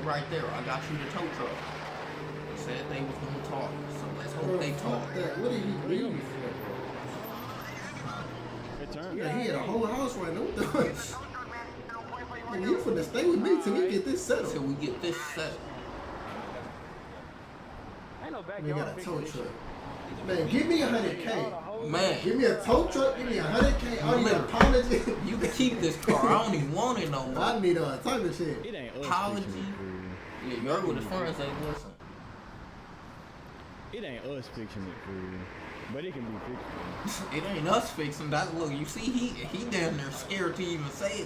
right there. I got you the tow truck. They said they was gonna talk, so let's hope they talk. What did he leave for? Yeah, he had a whole house right now. What the fuck? Man, you finna stay with me till we get this settled. Till we get this set. We got a tow truck. Man, give me 100K. Man, Give me a tow truck. Give me 100K. I need an apology. you can keep this car. I don't even want it no more. I need a type of shit. It ain't us. Apology. Yeah, you're with his friends. Say, listen. It ain't us fixing it, fool. But it can be fixed. It ain't us fixing that. Look, you see, he damn near scared to even say it.